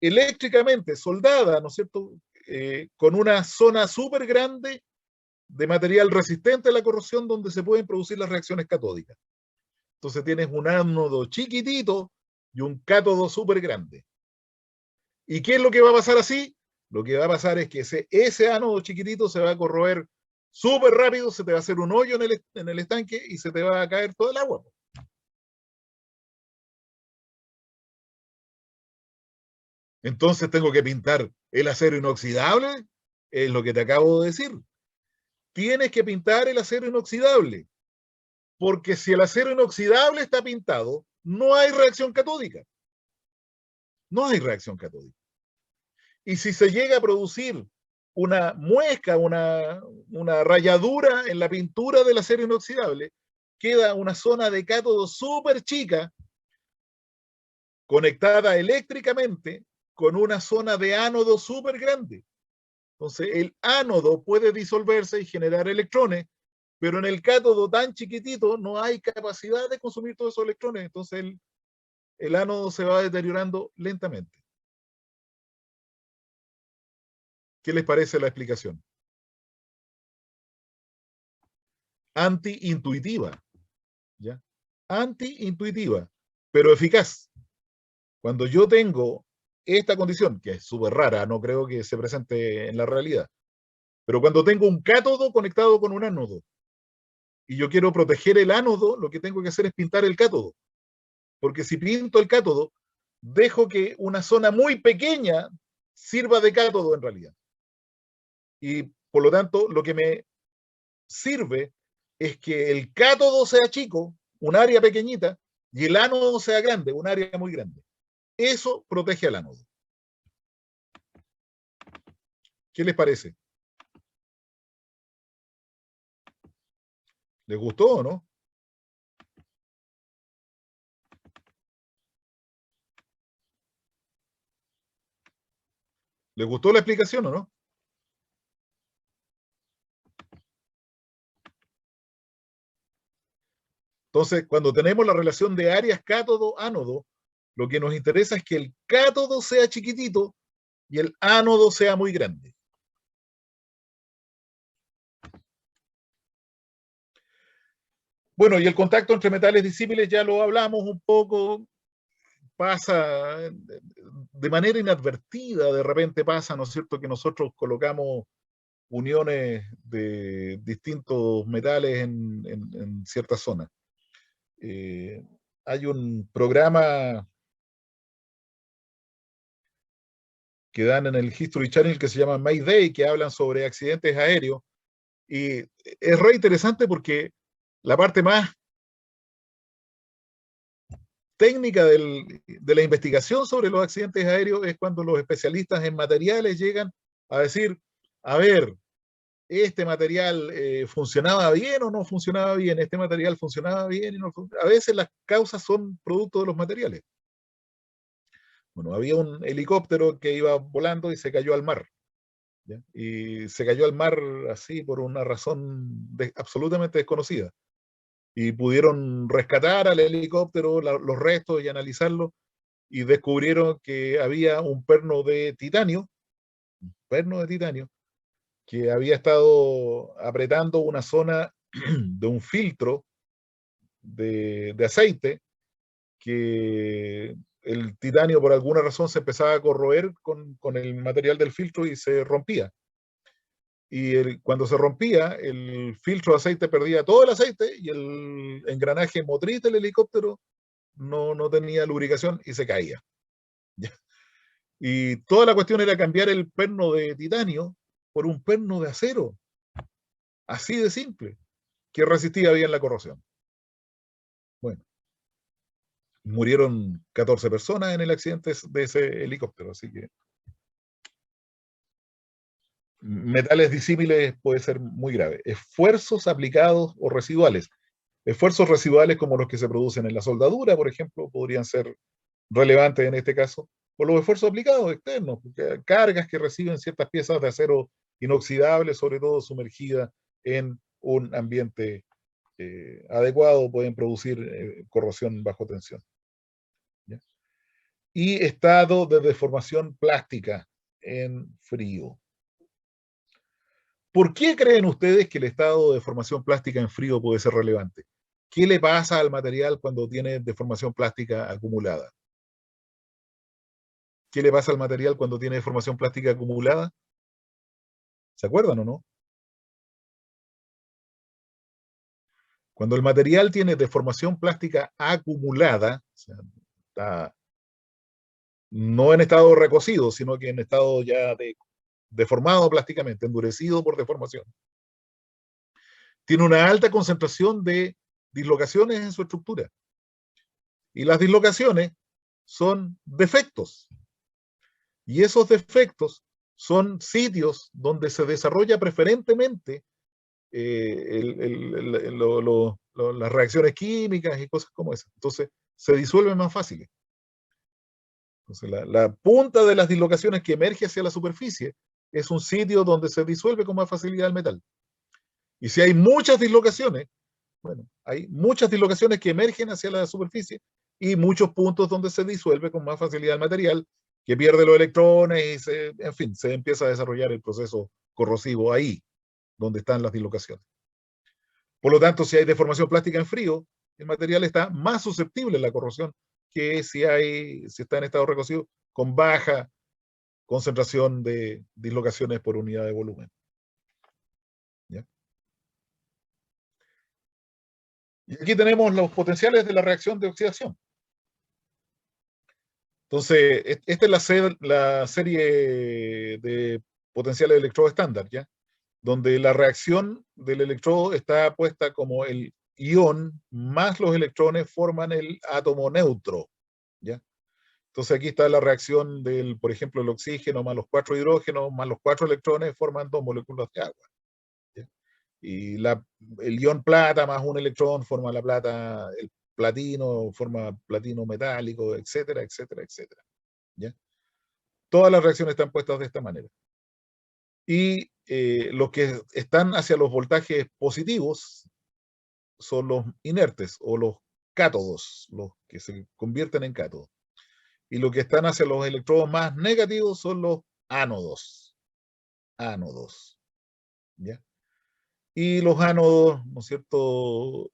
eléctricamente, soldada, ¿no es cierto? Con una zona súper grande de material resistente a la corrosión donde se pueden producir las reacciones catódicas. Entonces tienes un ánodo chiquitito y un cátodo súper grande. ¿Y qué es lo que va a pasar así? Lo que va a pasar es que ese ánodo chiquitito se va a corroer súper rápido, se te va a hacer un hoyo en el estanque y se te va a caer todo el agua. Entonces tengo que pintar el acero inoxidable, es lo que te acabo de decir. Tienes que pintar el acero inoxidable, porque si el acero inoxidable está pintado, no hay reacción catódica. No hay reacción catódica. Y si se llega a producir una muesca, una rayadura en la pintura del acero inoxidable, queda una zona de cátodo súper chica, conectada eléctricamente con una zona de ánodo súper grande. Entonces, el ánodo puede disolverse y generar electrones, pero en el cátodo tan chiquitito no hay capacidad de consumir todos esos electrones. Entonces, el ánodo se va deteriorando lentamente. ¿Qué les parece la explicación? Anti-intuitiva, ¿ya? Anti-intuitiva, pero eficaz. Cuando yo tengo esta condición, que es súper rara, no creo que se presente en la realidad, pero cuando tengo un cátodo conectado con un ánodo y yo quiero proteger el ánodo, lo que tengo que hacer es pintar el cátodo. Porque si pinto el cátodo, dejo que una zona muy pequeña sirva de cátodo en realidad. Y por lo tanto, lo que me sirve es que el cátodo sea chico, un área pequeñita, y el ánodo sea grande, un área muy grande. Eso protege al ánodo. ¿Qué les parece? ¿Les gustó o no? ¿Les gustó la explicación o no? Entonces, cuando tenemos la relación de áreas cátodo-ánodo, lo que nos interesa es que el cátodo sea chiquitito y el ánodo sea muy grande. Bueno, y el contacto entre metales disímiles ya lo hablamos un poco, pasa de manera inadvertida, de repente pasa, ¿no es cierto?, que nosotros colocamos uniones de distintos metales en ciertas zonas. Hay un programa que dan en el History Channel que se llama Mayday, que hablan sobre accidentes aéreos, y es re interesante porque la parte más técnica de la investigación sobre los accidentes aéreos es cuando los especialistas en materiales llegan a decir, a ver, este material funcionaba bien o no funcionaba bien, este material funcionaba bien y no funcionaba. A veces las causas son producto de los materiales. Bueno, había un helicóptero que iba volando y se cayó al mar. ¿Ya? Y se cayó al mar así por una razón absolutamente desconocida. Y pudieron rescatar al helicóptero, los restos y analizarlos, y descubrieron que había un perno de titanio, que había estado apretando una zona de un filtro de aceite, que el titanio por alguna razón se empezaba a corroer con el material del filtro y se rompía. y cuando se rompía, el filtro de aceite perdía todo el aceite y el engranaje motriz del helicóptero no tenía lubricación y se caía. Y toda la cuestión era cambiar el perno de titanio por un perno de acero, así de simple, que resistía bien la corrosión. Bueno, murieron 14 personas en el accidente de ese helicóptero, así que metales disímiles puede ser muy grave. Esfuerzos aplicados o residuales. Esfuerzos residuales como los que se producen en la soldadura, por ejemplo, podrían ser relevantes en este caso, o los esfuerzos aplicados externos, cargas que reciben ciertas piezas de acero inoxidable, sobre todo sumergidas en un ambiente adecuado, pueden producir corrosión bajo tensión. ¿Ya? Y estado de deformación plástica en frío. ¿Por qué creen ustedes que el estado de deformación plástica en frío puede ser relevante? ¿Qué le pasa al material cuando tiene deformación plástica acumulada? ¿Qué le pasa al material cuando tiene deformación plástica acumulada? ¿Se acuerdan o no? Cuando el material tiene deformación plástica acumulada, o sea, está no en estado recocido, sino que en estado ya deformado plásticamente, endurecido por deformación, tiene una alta concentración de dislocaciones en su estructura. Y las dislocaciones son defectos. Y esos defectos son sitios donde se desarrolla preferentemente las reacciones químicas y cosas como esas. Entonces, se disuelven más fáciles. Entonces, la punta de las dislocaciones que emerge hacia la superficie es un sitio donde se disuelve con más facilidad el metal. Y si hay muchas dislocaciones, bueno, hay muchas dislocaciones que emergen hacia la superficie y muchos puntos donde se disuelve con más facilidad el material, que pierde los electrones y en fin, se empieza a desarrollar el proceso corrosivo ahí, donde están las dislocaciones. Por lo tanto, si hay deformación plástica en frío, el material está más susceptible a la corrosión que si está en estado recocido con baja concentración de dislocaciones por unidad de volumen. ¿Ya? Y aquí tenemos los potenciales de la reacción de oxidación. Entonces, esta es la serie de potenciales de electrodo estándar, ¿ya? Donde la reacción del electrodo está puesta como el ion más los electrones forman el átomo neutro, ¿ya? Entonces aquí está la reacción del, por ejemplo, el oxígeno más los 4 hidrógenos más los 4 electrones forman 2 moléculas de agua, ¿ya? Y el ion plata más un electrón forma la plata, el platino forma platino metálico, etcétera, etcétera, etcétera, ¿ya? Todas las reacciones están puestas de esta manera. Y los que están hacia los voltajes positivos son los inertes o los cátodos, los que se convierten en cátodos. Y los que están hacia los electrodos más negativos son los ánodos. Ánodos. ¿Ya? Y los ánodos, ¿no es cierto?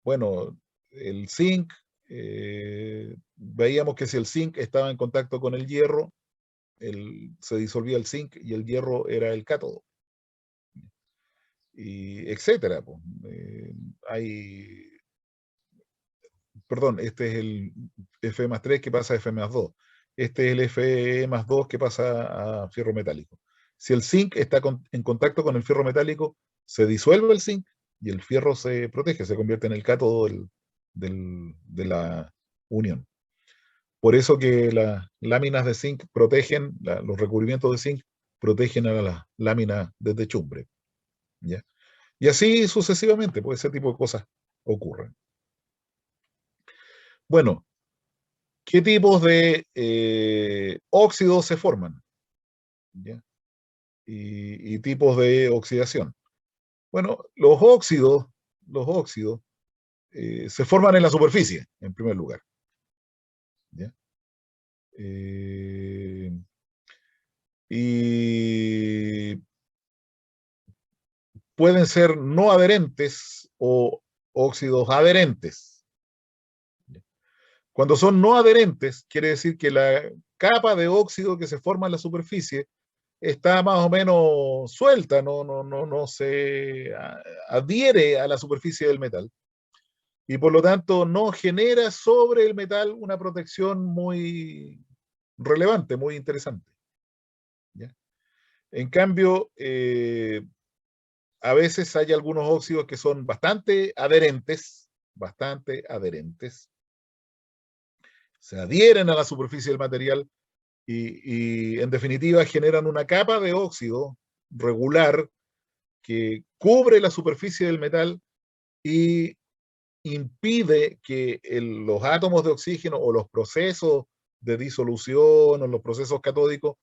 Bueno, el zinc, veíamos que si el zinc estaba en contacto con el hierro, se disolvía el zinc y el hierro era el cátodo. Y etcétera. Pues. Perdón, este es el Fe más 3 que pasa a Fe más 2. Este es el Fe más 2 que pasa a fierro metálico. Si el zinc está en contacto con el fierro metálico, se disuelve el zinc y el fierro se protege, se convierte en el cátodo de la unión. Por eso que las láminas de zinc protegen, los recubrimientos de zinc protegen a las láminas de techumbre. ¿Ya? Y así sucesivamente, pues ese tipo de cosas ocurren. Bueno, ¿qué tipos de óxidos se forman? ¿Ya? Y tipos de oxidación. Bueno, los óxidos se forman en la superficie, en primer lugar. ¿Ya? Y pueden ser no adherentes o óxidos adherentes. Cuando son no adherentes, quiere decir que la capa de óxido que se forma en la superficie está más o menos suelta, no se adhiere a la superficie del metal y por lo tanto no genera sobre el metal una protección muy relevante, muy interesante. ¿Ya? En cambio, a veces hay algunos óxidos que son bastante adherentes, se adhieren a la superficie del material y en definitiva generan una capa de óxido regular que cubre la superficie del metal y impide que los átomos de oxígeno o los procesos de disolución o los procesos catódicos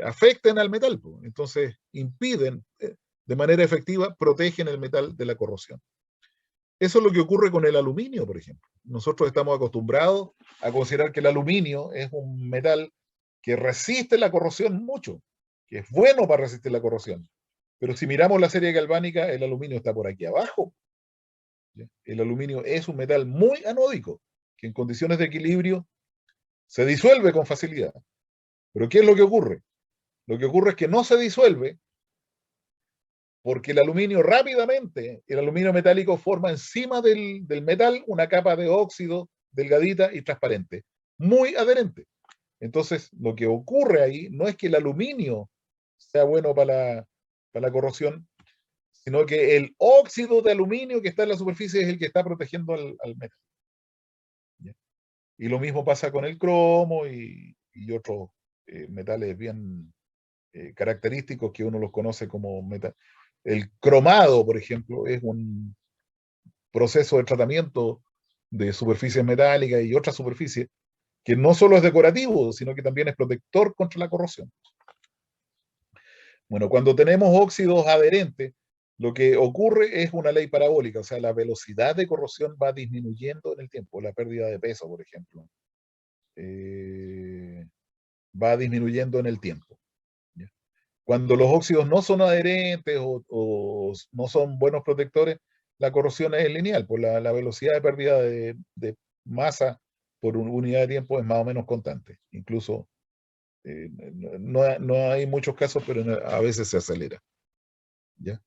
afecten al metal. Entonces impiden de manera efectiva, protegen el metal de la corrosión. Eso es lo que ocurre con el aluminio, por ejemplo. Nosotros estamos acostumbrados a considerar que el aluminio es un metal que resiste la corrosión mucho, que es bueno para resistir la corrosión. Pero si miramos la serie galvánica, el aluminio está por aquí abajo. ¿Ya? El aluminio es un metal muy anódico, que en condiciones de equilibrio se disuelve con facilidad. Pero ¿qué es lo que ocurre? Lo que ocurre es que no se disuelve porque el aluminio rápidamente, el aluminio metálico forma encima del metal una capa de óxido delgadita y transparente, muy adherente. Entonces, lo que ocurre ahí no es que el aluminio sea bueno para la corrosión, sino que el óxido de aluminio que está en la superficie es el que está protegiendo al metal. ¿Ya? Y lo mismo pasa con el cromo y otros metales bien característicos que uno los conoce como metal. El cromado, por ejemplo, es un proceso de tratamiento de superficies metálicas y otras superficies que no solo es decorativo, sino que también es protector contra la corrosión. Bueno, cuando tenemos óxidos adherentes, lo que ocurre es una ley parabólica, o sea, la velocidad de corrosión va disminuyendo en el tiempo, la pérdida de peso, por ejemplo, va disminuyendo en el tiempo. ¿Ya? Cuando los óxidos no son adherentes o no son buenos protectores, la corrosión es lineal, pues la velocidad de pérdida de masa por unidad de tiempo es más o menos constante. Incluso no hay muchos casos, pero a veces se acelera. ¿Ya?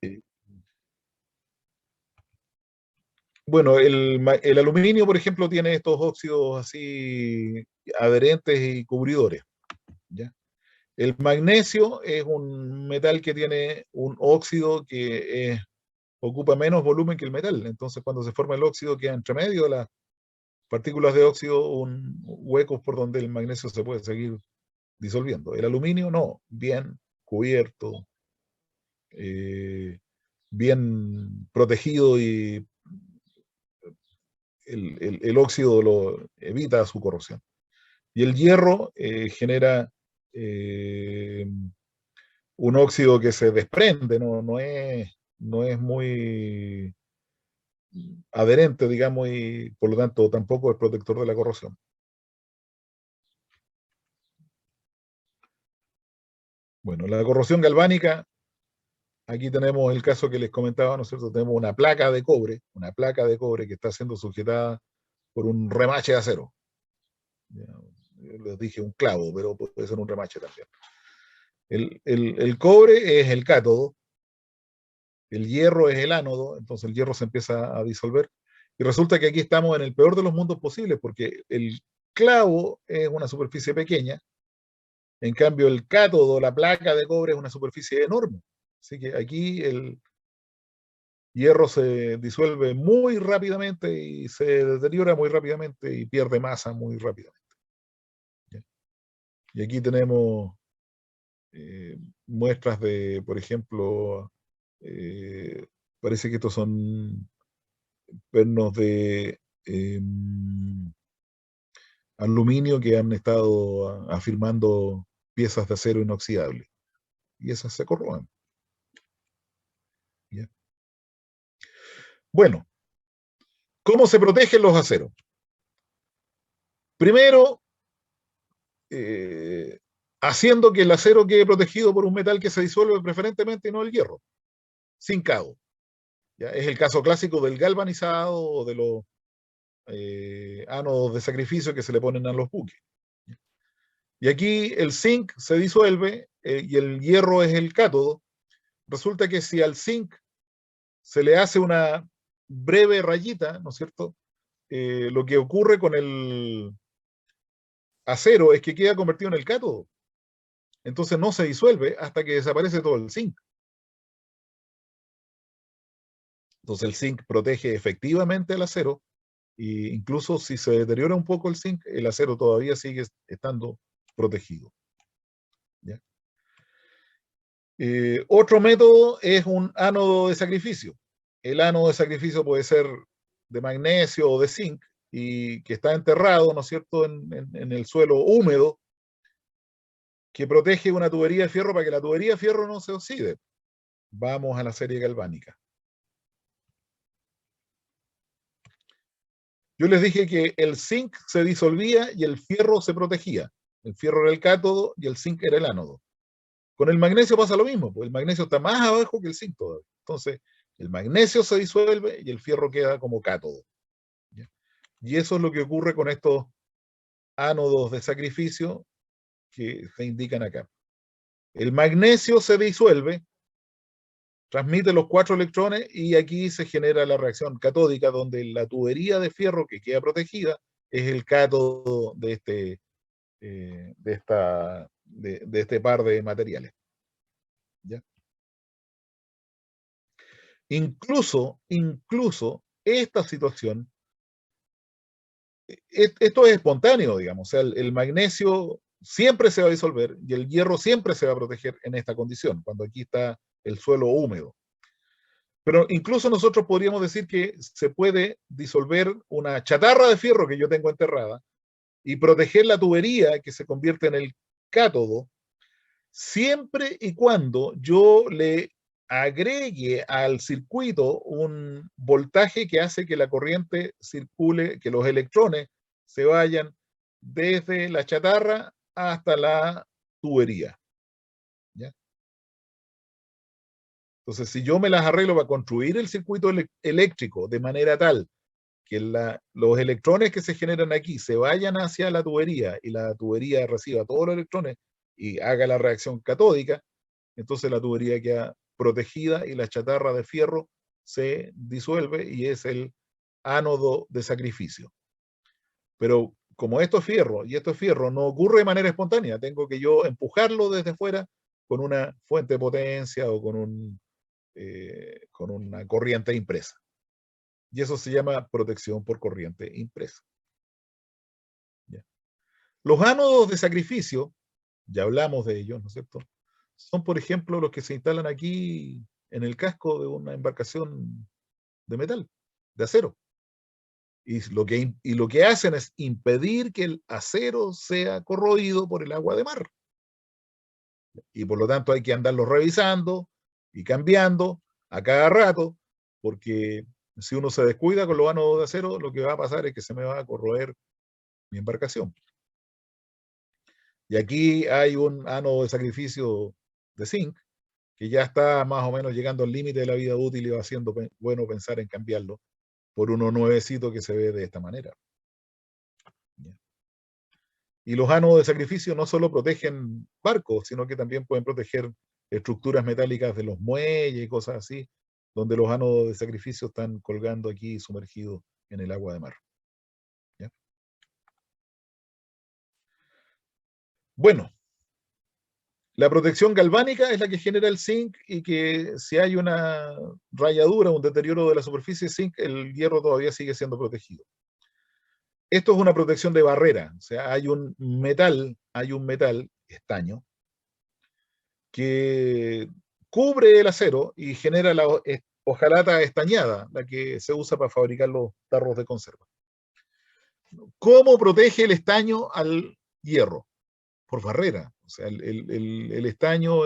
Eh, Bueno, el aluminio, por ejemplo, tiene estos óxidos así adherentes y cubridores. ¿Ya? El magnesio es un metal que tiene un óxido que ocupa menos volumen que el metal. Entonces, cuando se forma el óxido, queda entre medio de las partículas de óxido un hueco por donde el magnesio se puede seguir disolviendo. El aluminio no, bien cubierto, eh, bien protegido y el óxido lo evita su corrosión. Y el hierro genera un óxido que se desprende, no es muy adherente, digamos, y por lo tanto tampoco es protector de la corrosión. Bueno, la corrosión galvánica, aquí tenemos el caso que les comentaba, ¿no es cierto? Tenemos una placa de cobre que está siendo sujetada por un remache de acero. Ya, les dije un clavo, pero puede ser un remache también. El cobre es el cátodo, el hierro es el ánodo, entonces el hierro se empieza a disolver. Y resulta que aquí estamos en el peor de los mundos posibles, porque el clavo es una superficie pequeña, en cambio el cátodo, la placa de cobre, es una superficie enorme. Así que aquí el hierro se disuelve muy rápidamente y se deteriora muy rápidamente y pierde masa muy rápidamente. ¿Ya? Y aquí tenemos muestras de, por ejemplo, eh, parece que estos son pernos de aluminio que han estado afirmando piezas de acero inoxidable. Y esas se corroen. ¿Ya? Bueno, ¿cómo se protegen los aceros? Primero, eh, haciendo que el acero quede protegido por un metal que se disuelve preferentemente y no el hierro, sin cabo. ¿Ya? Es el caso clásico del galvanizado o de los ánodos de sacrificio que se le ponen a los buques. Y aquí el zinc se disuelve y el hierro es el cátodo. Resulta que si al zinc se le hace una breve rayita, ¿no es cierto? Lo que ocurre con el acero es que queda convertido en el cátodo. Entonces no se disuelve hasta que desaparece todo el zinc. Entonces el zinc protege efectivamente el acero e incluso si se deteriora un poco el zinc, el acero todavía sigue estando protegido. ¿Ya? Otro método es un ánodo de sacrificio. El ánodo de sacrificio puede ser de magnesio o de zinc y que está enterrado, ¿no es cierto?, en el suelo húmedo, que protege una tubería de fierro para que la tubería de fierro no se oxide. Vamos a la serie galvánica. Yo les dije que el zinc se disolvía y el fierro se protegía. El fierro era el cátodo y el zinc era el ánodo. Con el magnesio pasa lo mismo, porque el magnesio está más abajo que el zinc todavía. Entonces, el magnesio se disuelve y el fierro queda como cátodo. ¿Ya? Y eso es lo que ocurre con estos ánodos de sacrificio que se indican acá. El magnesio se disuelve, transmite los 4 electrones y aquí se genera la reacción catódica donde la tubería de fierro que queda protegida es el cátodo de este par de materiales. ¿Ya? Incluso esta situación, esto es espontáneo, digamos, o sea, el magnesio siempre se va a disolver y el hierro siempre se va a proteger en esta condición, cuando aquí está el suelo húmedo. Pero incluso nosotros podríamos decir que se puede disolver una chatarra de fierro que yo tengo enterrada y proteger la tubería que se convierte en el cátodo, siempre y cuando yo le agregue al circuito un voltaje que hace que la corriente circule, que los electrones se vayan desde la chatarra hasta la tubería. ¿Ya? Entonces, si yo me las arreglo para construir el circuito eléctrico de manera tal que los electrones que se generan aquí se vayan hacia la tubería y la tubería reciba todos los electrones y haga la reacción catódica, entonces la tubería queda protegida y la chatarra de fierro se disuelve y es el ánodo de sacrificio. Pero como esto es fierro y esto es fierro, no ocurre de manera espontánea, tengo que yo empujarlo desde fuera con una fuente de potencia o con una corriente impresa. Y eso se llama protección por corriente impresa. ¿Ya? Los ánodos de sacrificio, ya hablamos de ellos, ¿no es cierto? Son, por ejemplo, los que se instalan aquí en el casco de una embarcación de metal, de acero. Y lo que hacen es impedir que el acero sea corroído por el agua de mar. Y por lo tanto hay que andarlo revisando y cambiando a cada rato, porque si uno se descuida con los ánodos de acero, lo que va a pasar es que se me va a corroer mi embarcación. Y aquí hay un ánodo de sacrificio de zinc, que ya está más o menos llegando al límite de la vida útil y va siendo bueno pensar en cambiarlo por uno nuevecito que se ve de esta manera. Y los ánodos de sacrificio no solo protegen barcos, sino que también pueden proteger estructuras metálicas de los muelles y cosas así, donde los ánodos de sacrificio están colgando aquí sumergidos en el agua de mar. ¿Ya? Bueno, la protección galvánica es la que genera el zinc y que si hay una rayadura, un deterioro de la superficie de zinc, el hierro todavía sigue siendo protegido. Esto es una protección de barrera, o sea, hay un metal, estaño, que cubre el acero y genera la hojalata estañada, la que se usa para fabricar los tarros de conserva. ¿Cómo protege el estaño al hierro? Por barrera. O sea, el estaño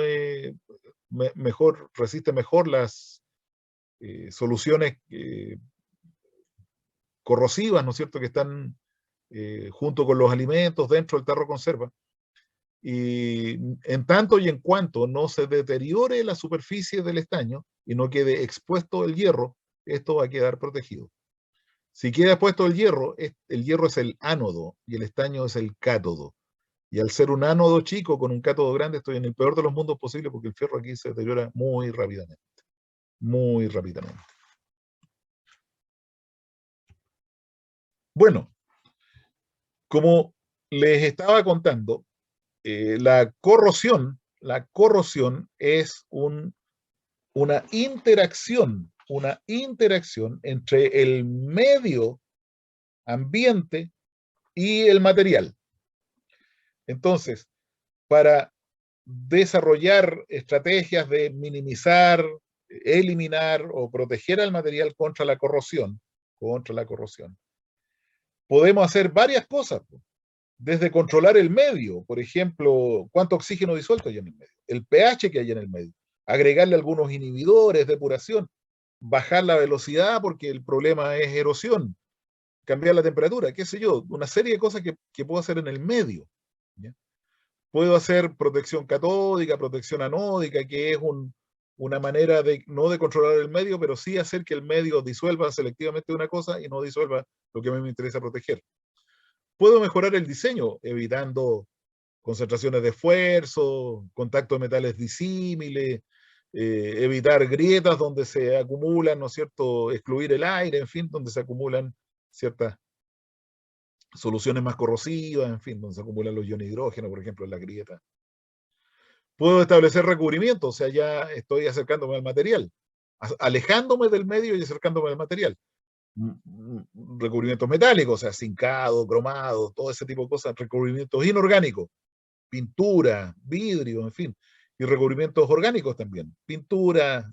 resiste mejor las soluciones corrosivas, ¿no es cierto?, que están junto con los alimentos dentro del tarro conserva. Y en tanto y en cuanto no se deteriore la superficie del estaño y no quede expuesto el hierro, esto va a quedar protegido. Si queda expuesto el hierro es el ánodo y el estaño es el cátodo. Y al ser un ánodo chico con un cátodo grande, estoy en el peor de los mundos posible porque el fierro aquí se deteriora muy rápidamente. Muy rápidamente. Bueno, como les estaba contando, la corrosión es una interacción entre el medio ambiente y el material. Entonces, para desarrollar estrategias de minimizar, eliminar o proteger al material contra la corrosión, podemos hacer varias cosas, desde controlar el medio, por ejemplo, cuánto oxígeno disuelto hay en el medio, el pH que hay en el medio, agregarle algunos inhibidores, depuración, bajar la velocidad porque el problema es erosión, cambiar la temperatura, qué sé yo, una serie de cosas que puedo hacer en el medio. ¿Ya? Puedo hacer protección catódica, protección anódica, que es una manera de no de controlar el medio, pero sí hacer que el medio disuelva selectivamente una cosa y no disuelva lo que a mí me interesa proteger. Puedo mejorar el diseño, evitando concentraciones de esfuerzo, contacto de metales disímiles, evitar grietas donde se acumulan, ¿no es cierto?, excluir el aire, en fin, donde se acumulan ciertas soluciones más corrosivas, en fin, donde se acumulan los iones de hidrógeno, por ejemplo, en la grieta. Puedo establecer recubrimiento, o sea, ya estoy acercándome al material, alejándome del medio y acercándome al material. Recubrimientos metálicos, o sea, zincado, cromado, todo ese tipo de cosas, recubrimientos inorgánicos, pintura, vidrio, en fin, y recubrimientos orgánicos también, pintura,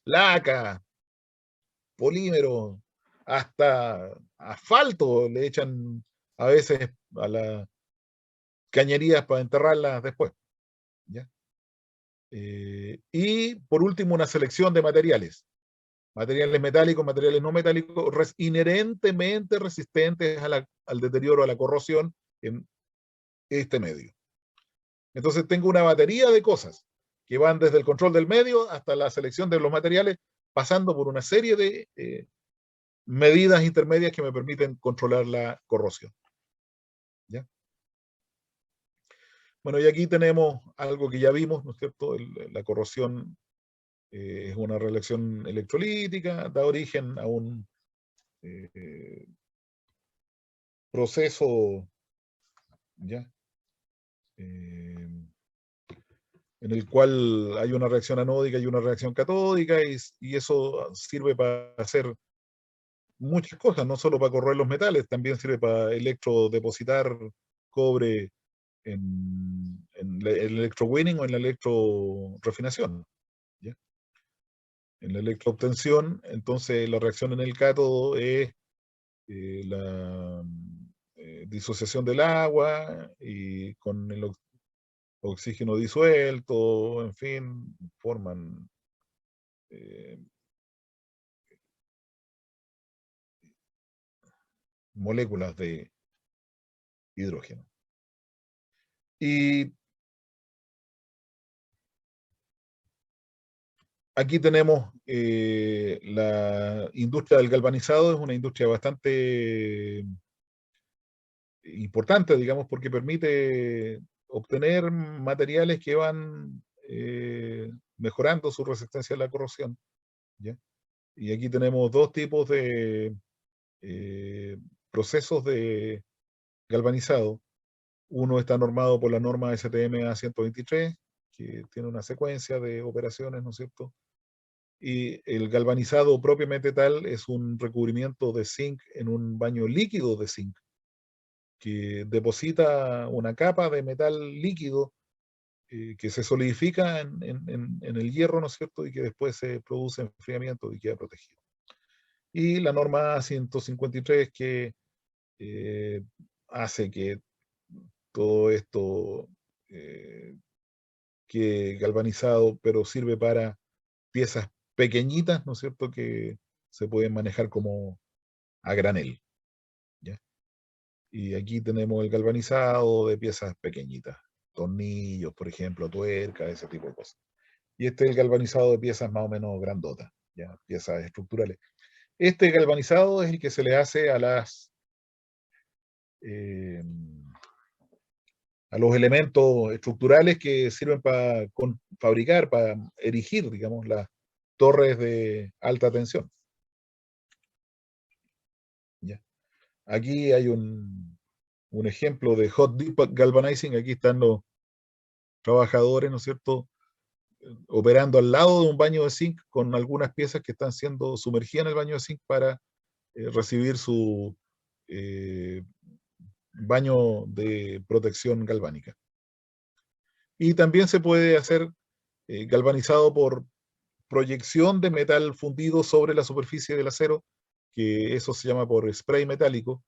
laca, polímero, hasta asfalto le echan a veces a las cañerías para enterrarlas después. ¿Ya? Y por último, una selección de materiales. Materiales metálicos, materiales no metálicos, inherentemente resistentes al deterioro, a la corrosión en este medio. Entonces tengo una batería de cosas que van desde el control del medio hasta la selección de los materiales, pasando por una serie de medidas intermedias que me permiten controlar la corrosión. ¿Ya? Bueno, y aquí tenemos algo que ya vimos, ¿no es cierto? La corrosión es una reacción electrolítica, da origen a un proceso, ¿ya? En el cual hay una reacción anódica y una reacción catódica, y eso sirve para hacer muchas cosas, no solo para corroer los metales, también sirve para electrodepositar cobre en el electrowinning o en la electrorefinación. ¿Ya? En la electroobtención, entonces la reacción en el cátodo es la disociación del agua y con el oxígeno disuelto, en fin, forman eh, moléculas de hidrógeno. Y aquí tenemos la industria del galvanizado, es una industria bastante importante, digamos, porque permite obtener materiales que van mejorando su resistencia a la corrosión. ¿Ya? Y aquí tenemos dos tipos de procesos de galvanizado. Uno está normado por la norma STM A123, que tiene una secuencia de operaciones, ¿no es cierto? Y el galvanizado propiamente tal es un recubrimiento de zinc en un baño líquido de zinc, que deposita una capa de metal líquido que se solidifica en el hierro, ¿no es cierto? Y que después se produce enfriamiento y queda protegido. Y la norma 153 que hace que todo esto quede galvanizado, pero sirve para piezas pequeñitas, ¿no es cierto?, que se pueden manejar como a granel. ¿Ya? Y aquí tenemos el galvanizado de piezas pequeñitas, tornillos, por ejemplo, tuercas, ese tipo de cosas. Y este es el galvanizado de piezas más o menos grandotas, ¿ya? Piezas estructurales. Este galvanizado es el que se le hace a las a los elementos estructurales que sirven para fabricar, para erigir, digamos, las torres de alta tensión. ¿Ya? Aquí hay un ejemplo de hot dip galvanizing. Aquí están los trabajadores, ¿no es cierto?, operando al lado de un baño de zinc con algunas piezas que están siendo sumergidas en el baño de zinc para recibir su baño de protección galvánica. Y también se puede hacer galvanizado por proyección de metal fundido sobre la superficie del acero, que eso se llama por spray metálico,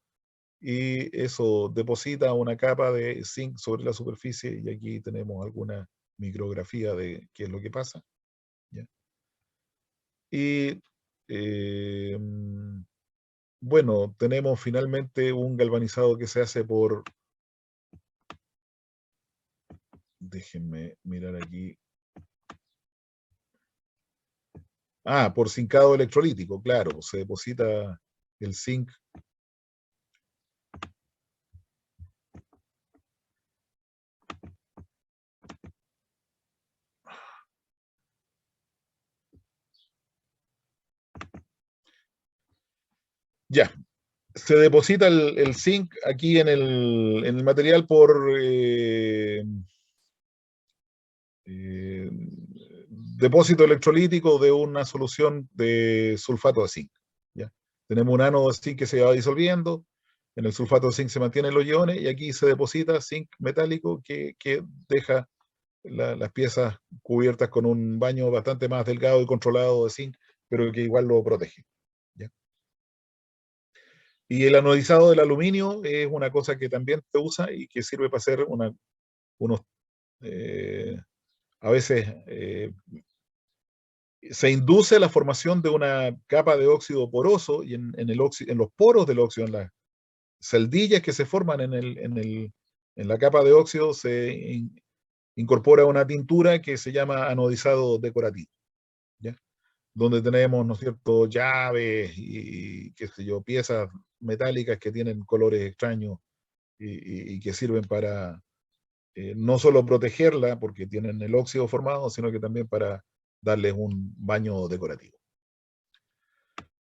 y eso deposita una capa de zinc sobre la superficie, y aquí tenemos alguna micrografía de qué es lo que pasa. ¿Ya? Y bueno, tenemos finalmente un galvanizado que se hace por, déjenme mirar aquí, por zincado electrolítico, claro, se deposita el zinc. Ya, se deposita el zinc aquí en el material por depósito electrolítico de una solución de sulfato de zinc. ¿Ya? Tenemos un ánodo de zinc que se va disolviendo, en el sulfato de zinc se mantienen los iones y aquí se deposita zinc metálico que deja las piezas cubiertas con un baño bastante más delgado y controlado de zinc, pero que igual lo protege. ¿Ya? Y el anodizado del aluminio es una cosa que también se usa y que sirve para hacer unos, a veces se induce la formación de una capa de óxido poroso y en los poros del óxido, en las celdillas que se forman en la capa de óxido, se incorpora una tintura que se llama anodizado decorativo, ¿ya? Donde tenemos, ¿no es cierto?, llaves y qué sé yo, piezas metálicas que tienen colores extraños y que sirven para no solo protegerla porque tienen el óxido formado, sino que también para darles un baño decorativo.